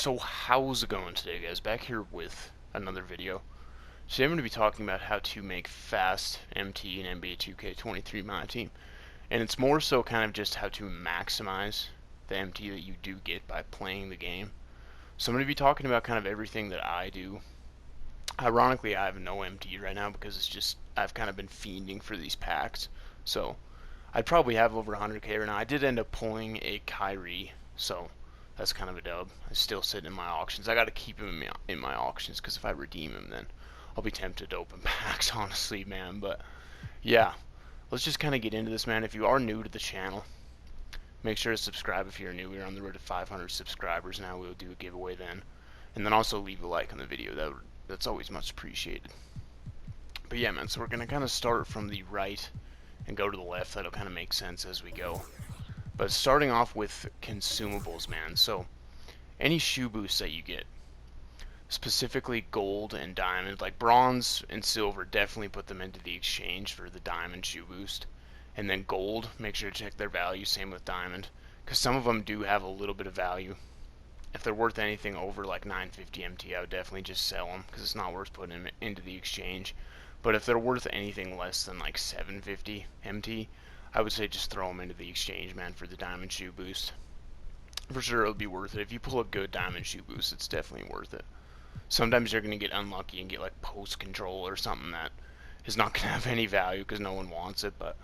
So how's it going today, guys? Back here with another video. Today I'm going to be talking about how to make fast MT in NBA 2k23 Myteam. And it's more so kind of just how to maximize the MT that you do get by playing the game. So I'm going to be talking about kind of everything that I do. Ironically, I have no MT right now because it's just I've kind of been fiending for these packs. So I'd probably have over 100k right now. I did end up pulling a Kyrie, so that's kind of a dub. He's still sitting in my auctions. I got to keep him in my auctions because if I redeem him, then I'll be tempted to open packs, honestly, man. But yeah, let's just kind of get into this, man. If you are new to the channel, make sure to subscribe if you're new. We're on the road to 500 subscribers now. We'll do a giveaway then, and then also leave a like on the video. That's always much appreciated. But yeah, man. So we're gonna kind of start from the right and go to the left. That'll kind of make sense as we go. But starting off with consumables, man. So any shoe boosts that you get, specifically gold and diamond, like bronze and silver, definitely put them into the exchange for the diamond shoe boost. And then gold, make sure to check their value. Same with diamond, because some of them do have a little bit of value. If they're worth anything over like 950 MT, I would definitely just sell them because it's not worth putting them into the exchange. But if they're worth anything less than like 750 MT, I would say just throw them into the exchange, man, for the diamond shoe boost. For sure, it'll be worth it. If you pull a good diamond shoe boost, it's definitely worth it. Sometimes you're going to get unlucky and get like post control or something that is not going to have any value because no one wants it. But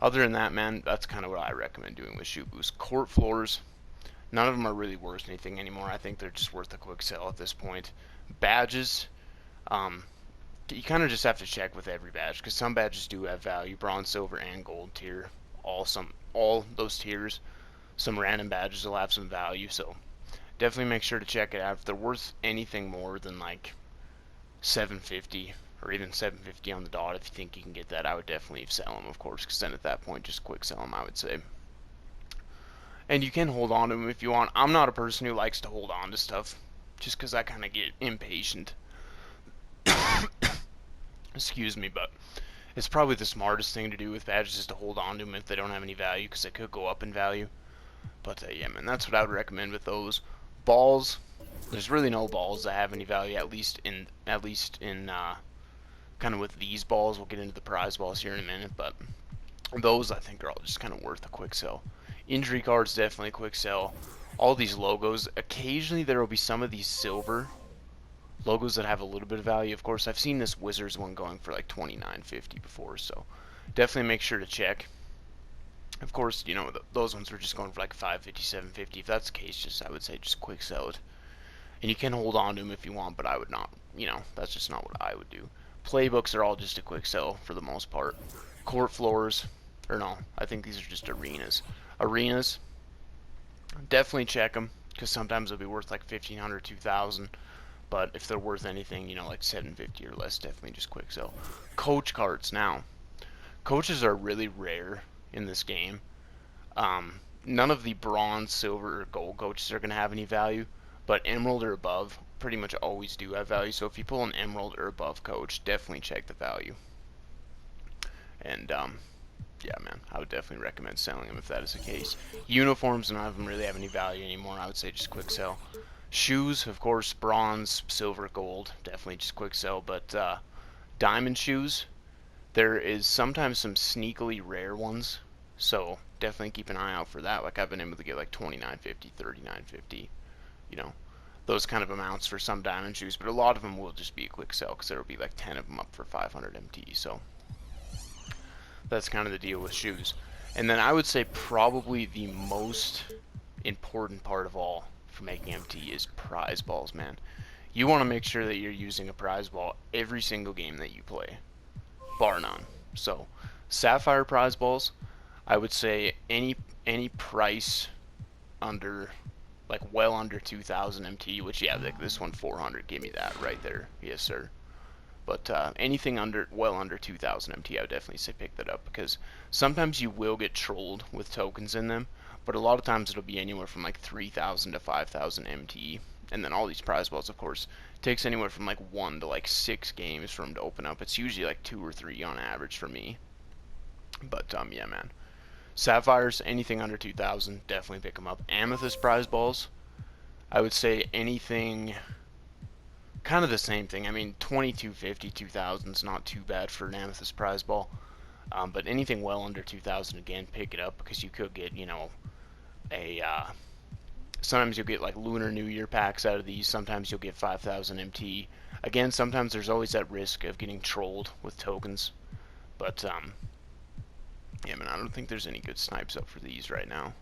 other than that, man, that's kind of what I recommend doing with shoe boost. Court floors, none of them are really worth anything anymore. I think they're just worth a quick sell at this point. Badges, you kind of just have to check with every badge because some badges do have value. Bronze, silver, and gold tier, all those tiers. Some random badges will have some value, so definitely make sure to check it out. If they're worth anything more than like 750 or even 750 on the dot, if you think you can get that, I would definitely sell them, of course, because then at that point just quick sell them, I would say. And you can hold on to them if you want. I'm not a person who likes to hold on to stuff just because I kind of get impatient. Excuse me, but it's probably the smartest thing to do with badges is to hold on to them if they don't have any value, because they could go up in value. But yeah, man, that's what I would recommend with those. Balls, there's really no balls that have any value, at least in kind of with these balls. We'll get into the prize balls here in a minute, but those I think are all just kind of worth a quick sell. Injury cards, definitely a quick sell. All these logos, occasionally there will be some of these silver logos that have a little bit of value. Of course, I've seen this Wizards one going for like $29.50 before, so definitely make sure to check. Of course, you know, those ones were just going for like $5.50, $7.50. If that's the case, I would say just quick sell it. And you can hold on to them if you want, but I would not. You know, that's just not what I would do. Playbooks are all just a quick sell for the most part. Court floors, or no, I think these are just arenas. Arenas, definitely check them, because sometimes they'll be worth like 1,500, 2,000. But if they're worth anything, you know, like 750 or less, definitely just quick sell. Coach cards, now, coaches are really rare in this game. None of the bronze, silver, or gold coaches are going to have any value, but emerald or above pretty much always do have value. So if you pull an emerald or above coach, definitely check the value. And yeah, man, I would definitely recommend selling them if that is the case. Uniforms, none of them really have any value anymore. I would say just quick sell. Shoes, of course, bronze, silver, gold, definitely just quick sell. But diamond shoes, there is sometimes some sneakily rare ones, so definitely keep an eye out for that. Like I've been able to get like $29.50, $39.50, you know, those kind of amounts for some diamond shoes. But a lot of them will just be a quick sell because there will be like 10 of them up for 500 MT. So that's kind of the deal with shoes. And then I would say probably the most important part of all for making MT is prize balls, man. You want to make sure that you're using a prize ball every single game that you play, bar none. So sapphire prize balls, I would say any price under, like well under 2,000 MT, which yeah, like this one 400, give me that right there, yes sir. But anything well under 2,000 MT, I would definitely say pick that up, because sometimes you will get trolled with tokens in them, but a lot of times it'll be anywhere from like 3,000 to 5,000 MT. And then all these prize balls, of course, takes anywhere from like 1 to like 6 games for them to open up. It's usually like 2 or 3 on average for me. But yeah, man. Sapphires, anything under 2,000, definitely pick them up. Amethyst prize balls, I would say anything, kind of the same thing. I mean, 2250, 2000 is not too bad for an amethyst prize ball. But anything well under 2000, again, pick it up because you could get, you know, a sometimes you'll get like Lunar New Year packs out of these. Sometimes you'll get 5000 MT. Again, sometimes there's always that risk of getting trolled with tokens. But yeah, man, I don't think there's any good snipes up for these right now.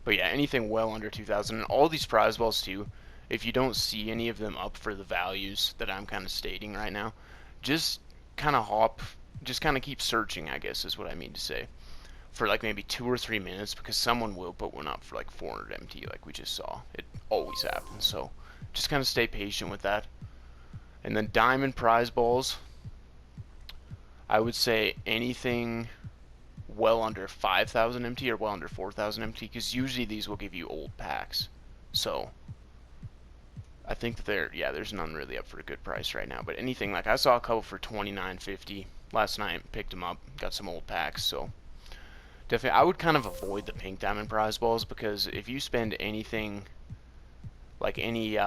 But yeah, anything well under 2000, and all these prize balls too. If you don't see any of them up for the values that I'm kind of stating right now, just kind of just kind of keep searching, I guess is what I mean to say, for like maybe 2 or 3 minutes, because someone will put one up for like 400 MT like we just saw. It always happens, so just kind of stay patient with that. And then diamond prize balls, I would say anything well under 5000 MT or well under 4000 MT, because usually these will give you old packs. So I think there's none really up for a good price right now. But anything, like I saw a couple for 29.50 last night, picked them up, got some old packs. So definitely, I would kind of avoid the pink diamond prize balls, because if you spend anything like any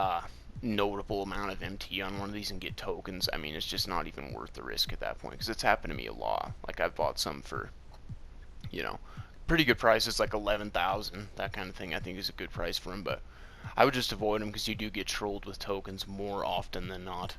notable amount of MT on one of these and get tokens, I mean, it's just not even worth the risk at that point, because it's happened to me a lot. Like I've bought some for, you know, pretty good prices, like 11,000, that kind of thing. I think is a good price for them, but I would just avoid them because you do get trolled with tokens more often than not.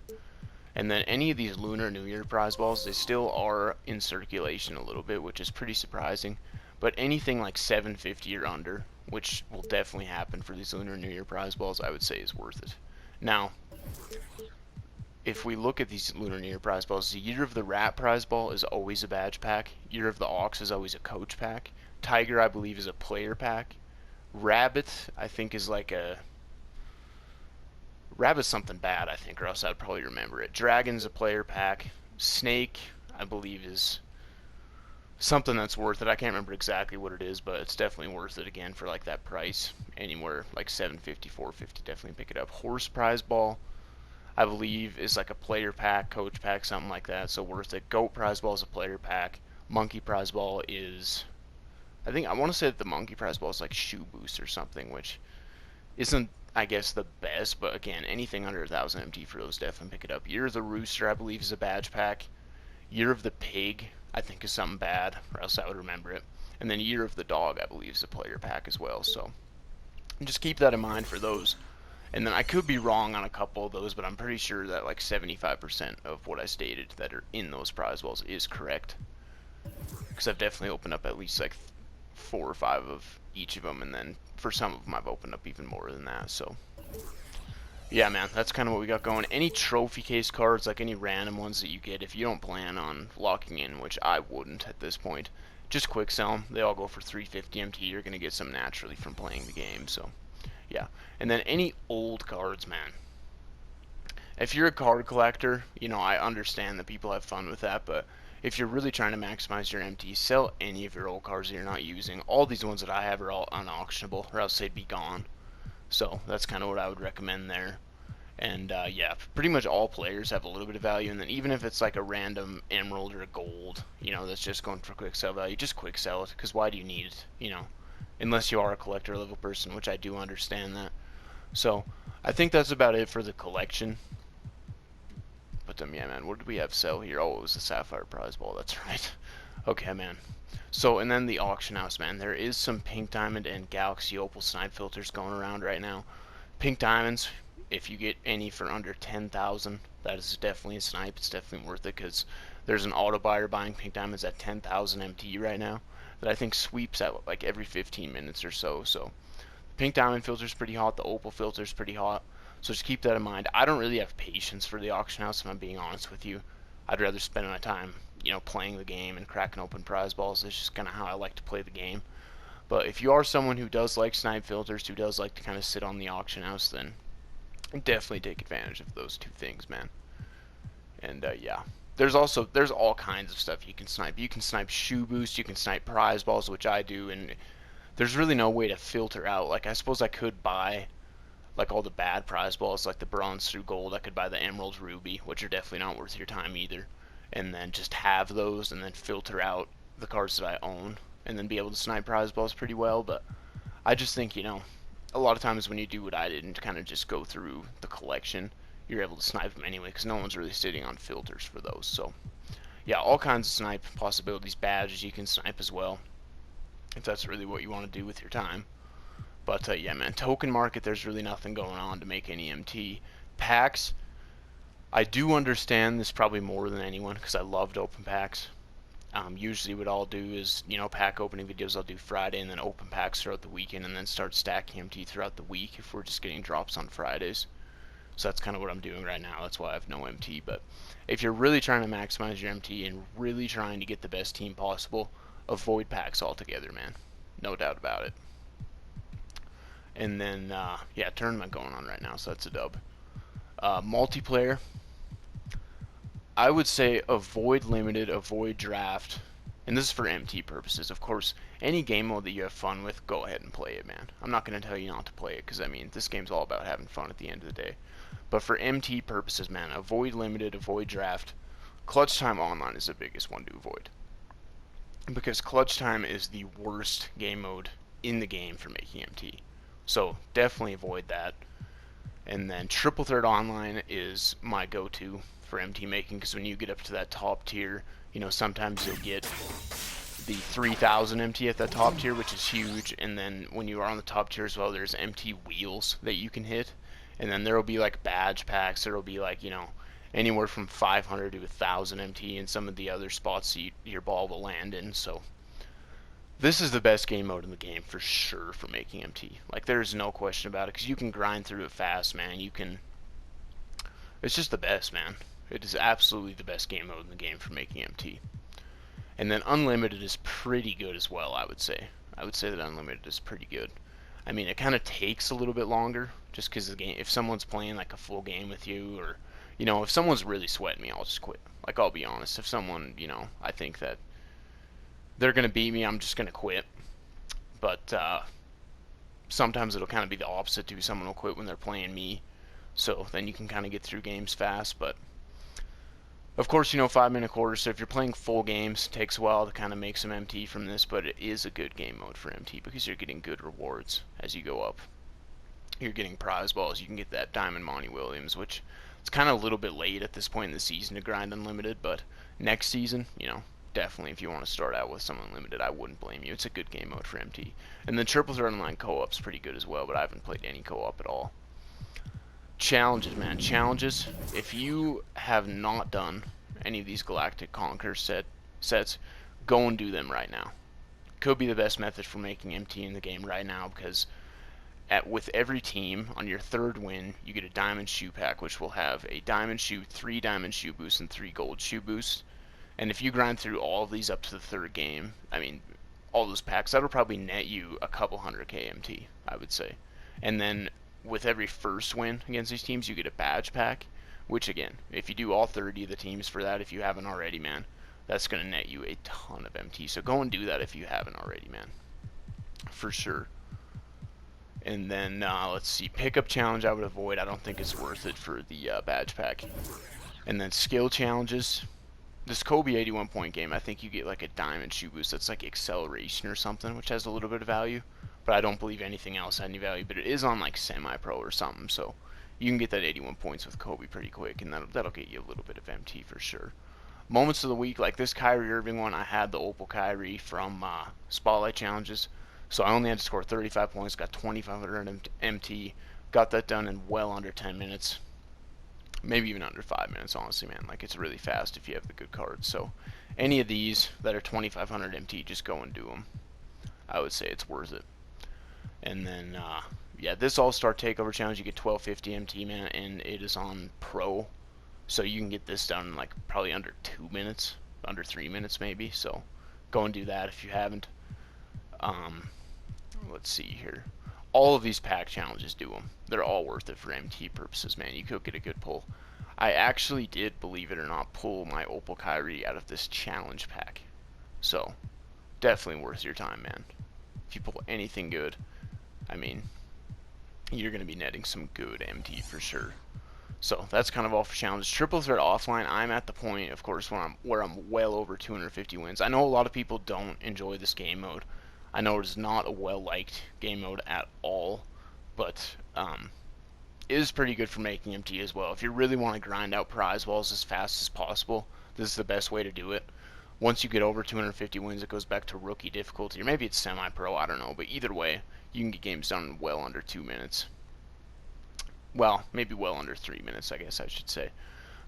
And then any of these Lunar New Year prize balls, they still are in circulation a little bit, which is pretty surprising. But anything like 750 or under, which will definitely happen for these Lunar New Year prize balls, I would say is worth it. Now, if we look at these Lunar New Year prize balls, the Year of the Rat prize ball is always a badge pack. Year of the Ox is always a coach pack. Tiger, I believe, is a player pack. Rabbit, I think, is like a... Rabbit's something bad, I think, or else I'd probably remember it. Dragon's a player pack. Snake, I believe, is something that's worth it. I can't remember exactly what it is, but it's definitely worth it again for like that price. Anywhere like 750, 450, definitely pick it up. Horse prize ball, I believe, is like a player pack, coach pack, something like that, so worth it. Goat prize ball is a player pack. Monkey prize ball is, I want to say that the monkey prize ball is like shoe boost or something, which isn't, I guess, the best, but again, anything under 1000 MT for those, definitely pick it up. Year of the Rooster, I believe, is a badge pack. Year of the Pig, I think, is something bad, or else I would remember it. And then Year of the Dog, I believe, is a player pack as well, so just keep that in mind for those. And then I could be wrong on a couple of those, but I'm pretty sure that like 75% of what I stated that are in those prize balls is correct, because I've definitely opened up at least like 4 or 5 of each of them, and then for some of them I've opened up even more than that. So yeah, man, that's kind of what we got going. Any trophy case cards, like any random ones that you get, if you don't plan on locking in, which I wouldn't at this point, just quick sell them. They all go for 350 MT. You're going to get some naturally from playing the game, so yeah. And then any old cards, man. If you're a card collector, you know, I understand that people have fun with that, but if you're really trying to maximize your MT, sell any of your old cards that you're not using. All these ones that I have are all unauctionable, or else they'd be gone. So that's kind of what I would recommend there. And yeah, pretty much all players have a little bit of value, and then even if it's like a random emerald or a gold, you know, that's just going for quick sell value, just quick sell it, because why do you need it, you know, unless you are a collector level person, which I do understand that. So I think that's about it for the collection. But yeah, man, what did we have sell here? Oh, it was the Sapphire prize ball, that's right. Okay, man. So, and then the auction house, man. There is some pink diamond and galaxy opal snipe filters going around right now. Pink diamonds, if you get any for under 10,000, that is definitely a snipe. It's definitely worth it, because there's an auto buyer buying pink diamonds at 10,000 MT right now that I think sweeps at like every 15 minutes or so. So the pink diamond filter is pretty hot. The opal filter is pretty hot. So just keep that in mind. I don't really have patience for the auction house, if I'm being honest with you. I'd rather spend my time, you know, playing the game and cracking open prize balls. It's just kind of how I like to play the game. But if you are someone who does like snipe filters, who does like to kind of sit on the auction house, then definitely take advantage of those two things, man. And yeah, there's all kinds of stuff you can snipe. You can snipe shoe boost, you can snipe prize balls, which I do, and there's really no way to filter out. Like, I suppose I could buy like all the bad prize balls, like the bronze through gold. I could buy the emerald ruby, which are definitely not worth your time either, and then just have those and then filter out the cards that I own and then be able to snipe prize balls pretty well. But I just think, you know, a lot of times when you do what I did and kind of just go through the collection, you're able to snipe them anyway because no one's really sitting on filters for those. So yeah, all kinds of snipe possibilities. Badges you can snipe as well if that's really what you want to do with your time. But yeah, man, token market, there's really nothing going on to make any MT. Packs, I do understand this probably more than anyone because I loved open packs. Usually what I'll do is, pack opening videos I'll do Friday and then open packs throughout the weekend and then start stacking MT throughout the week if we're just getting drops on Fridays. So that's kind of what I'm doing right now. That's why I have no MT. But if you're really trying to maximize your MT and really trying to get the best team possible, avoid packs altogether, man. No doubt about it. And then, yeah, tournament going on right now, so that's a dub. Multiplayer, I would say avoid limited, avoid draft, and this is for MT purposes. Of course, any game mode that you have fun with, go ahead and play it, man. I'm not going to tell you not to play it, because, I mean, this game's all about having fun at the end of the day. But for MT purposes, man, avoid limited, avoid draft. Clutch time online is the biggest one to avoid. Because clutch time is the worst game mode in the game for making MT. So definitely avoid that. And then triple threat online is my go-to for MT making, because when you get up to that top tier, sometimes you'll get the 3000 MT at that top tier, which is huge. And then when you are on the top tier as well, there's MT wheels that you can hit. And then there will be like badge packs. There will be like, anywhere from 500 to 1000 MT in some of the other spots your ball will land in. So this is the best game mode in the game for sure for making MT. Like, there's no question about it, because you can grind through it fast, man. It's just the best, man. It is absolutely the best game mode in the game for making MT. And then unlimited is pretty good as well, I would say. I would say that unlimited is pretty good. I mean, it kind of takes a little bit longer, just because the game, if someone's playing like a full game with you, or, if someone's really sweating me, I'll just quit. Like, I'll be honest. If someone, I think that they're going to beat me, I'm just going to quit. But sometimes it'll kind of be the opposite too. Someone will quit when they're playing me. So then you can kind of get through games fast. But of course, 5-minute quarters. So if you're playing full games, it takes a while to kind of make some MT from this. But it is a good game mode for MT because you're getting good rewards as you go up. You're getting prize balls. You can get that Diamond Monty Williams, which it's kind of a little bit late at this point in the season to grind unlimited. But next season, definitely, if you want to start out with some unlimited, I wouldn't blame you. It's a good game mode for MT. And then triple threat online co-op's pretty good as well, but I haven't played any co-op at all. Challenges, man. Challenges. If you have not done any of these Galactic Conquer sets, go and do them right now. Could be the best method for making MT in the game right now, because with every team, on your third win, you get a diamond shoe pack, which will have a diamond shoe, 3 diamond shoe boosts, and 3 gold shoe boosts. And if you grind through all of these up to the third game, I mean, all those packs, that'll probably net you a couple hundred KMT, I would say. And then with every first win against these teams, you get a badge pack, which again, if you do all 30 of the teams for that, if you haven't already, man, that's going to net you a ton of MT. So go and do that if you haven't already, man. For sure. And then, let's see, pickup challenge I would avoid. I don't think it's worth it for the badge pack. And then skill challenges. This Kobe 81 point game, I think you get like a diamond shoe boost that's like acceleration or something, which has a little bit of value, but I don't believe anything else had any value. But it is on like semi-pro or something, so you can get that 81 points with Kobe pretty quick, and that'll get you a little bit of MT for sure. Moments of the week, like this Kyrie Irving one, I had the Opal Kyrie from Spotlight Challenges, so I only had to score 35 points, got 2,500 MT, got that done in well under 10 minutes. Maybe even under 5 minutes, honestly, man. Like, it's really fast if you have the good cards. So any of these that are 2,500 MT, just go and do them. I would say it's worth it. And then, yeah, this All-Star Takeover Challenge, you get 1250 MT, man, and it is on Pro. So you can get this done in, like, probably under 2 minutes, under 3 minutes maybe. So go and do that if you haven't. Let's see here. All of these pack challenges do them. They're all worth it for MT purposes, man. You could get a good pull. I actually did, believe it or not, pull my Opal Kyrie out of this challenge pack. So, definitely worth your time, man. If you pull anything good, I mean, you're going to be netting some good MT for sure. So, that's kind of all for challenges. Triple threat offline, I'm at the point, of course, where I'm well over 250 wins. I know a lot of people don't enjoy this game mode. I know it's not a well-liked game mode at all, but it is pretty good for making MT as well. If you really want to grind out prize balls as fast as possible, this is the best way to do it. Once you get over 250 wins, it goes back to rookie difficulty, or maybe it's semi-pro, I don't know, but either way, you can get games done in well under 2 minutes. Well, maybe well under 3 minutes, I guess I should say.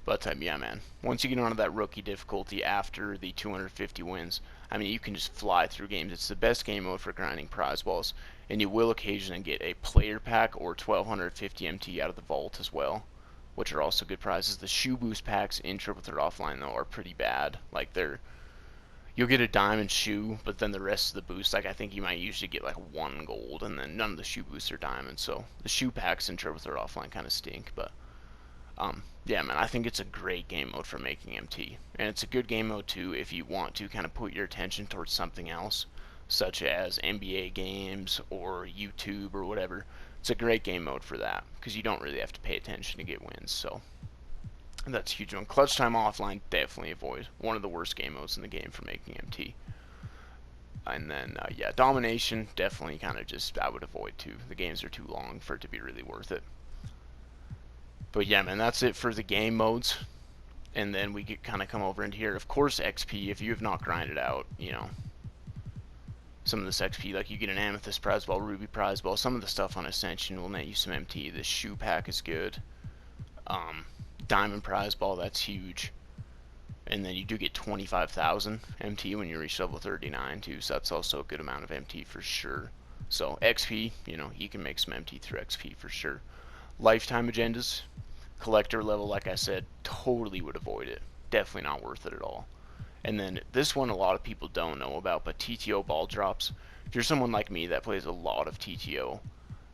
But yeah, man, once you get onto that rookie difficulty after the 250 wins, I mean, you can just fly through games. It's the best game mode for grinding prize balls, and you will occasionally get a player pack or 1250 MT out of the vault as well, which are also good prizes. The shoe boost packs in Triple Threat Offline, though, are pretty bad. Like, you'll get a diamond shoe, but then the rest of the boost, like, I think you might usually get like 1 gold, and then none of the shoe boosts are diamonds. So the shoe packs in Triple Threat Offline kind of stink, but yeah, man, I think it's a great game mode for making MT. And it's a good game mode, too, if you want to kind of put your attention towards something else, such as NBA games or YouTube or whatever. It's a great game mode for that, because you don't really have to pay attention to get wins, so that's a huge one. Clutch Time Offline, definitely avoid. One of the worst game modes in the game for making MT. And then, yeah, Domination, definitely kind of just, I would avoid, too. The games are too long for it to be really worth it. But yeah, man, that's it for the game modes. And then we could kind of come over into here. Of course, XP, if you have not grinded out, you know, some of this XP, like you get an Amethyst Prize Ball, Ruby Prize Ball, some of the stuff on Ascension will net you some MT. This shoe pack is good. Diamond Prize Ball, that's huge. And then you do get 25,000 MT when you reach level 39 too, so that's also a good amount of MT for sure. So XP, you know, you can make some MT through XP for sure. Lifetime agendas, collector level, like I said, totally would avoid it. Definitely not worth it at all. And then this one a lot of people don't know about, but TTO ball drops. If you're someone like me that plays a lot of TTO,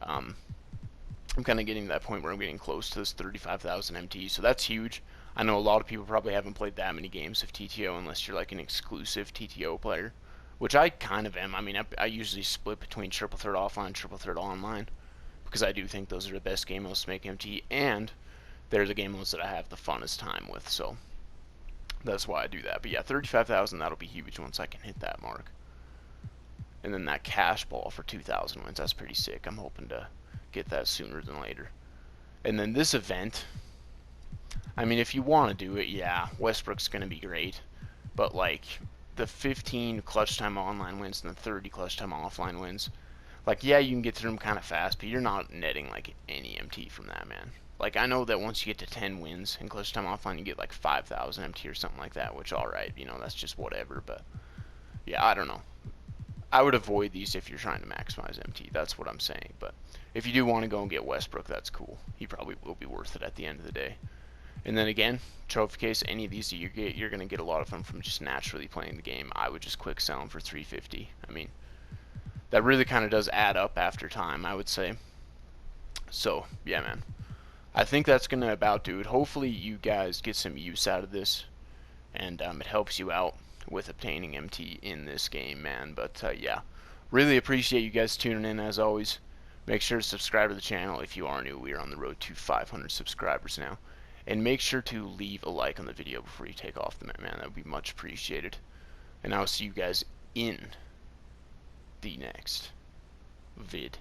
I'm kind of getting to that point where I'm getting close to this 35,000 MT, so that's huge. I know a lot of people probably haven't played that many games of TTO unless you're like an exclusive TTO player, which I kind of am. I mean, I usually split between Triple Threat Offline and Triple Threat Online, because I do think those are the best game modes to make MT, and they're the game modes that I have the funnest time with, so that's why I do that. But yeah, 35,000, that'll be huge once I can hit that mark. And then that cash ball for 2,000 wins, that's pretty sick. I'm hoping to get that sooner than later. And then this event, I mean, if you want to do it, yeah, Westbrook's going to be great. But like the 15 clutch time online wins and the 30 clutch time offline wins, like, yeah, you can get through them kind of fast, but you're not netting like any MT from that, man. Like, I know that once you get to 10 wins in clutch time offline, you get like 5,000 MT or something like that, which, alright, you know, that's just whatever, but yeah, I don't know. I would avoid these if you're trying to maximize MT, that's what I'm saying, but if you do want to go and get Westbrook, that's cool. He probably will be worth it at the end of the day. And then again, trophy case, any of these that you get, you're going to get a lot of them from just naturally playing the game. I would just quick sell them for 350. I mean, that really kind of does add up after time, I would say. So, yeah, man. I think that's going to about do it. Hopefully you guys get some use out of this, and it helps you out with obtaining MT in this game, man. But, yeah, really appreciate you guys tuning in, as always. Make sure to subscribe to the channel if you are new. We are on the road to 500 subscribers now. And make sure to leave a like on the video before you take off the man. That would be much appreciated. And I will see you guys in the next video.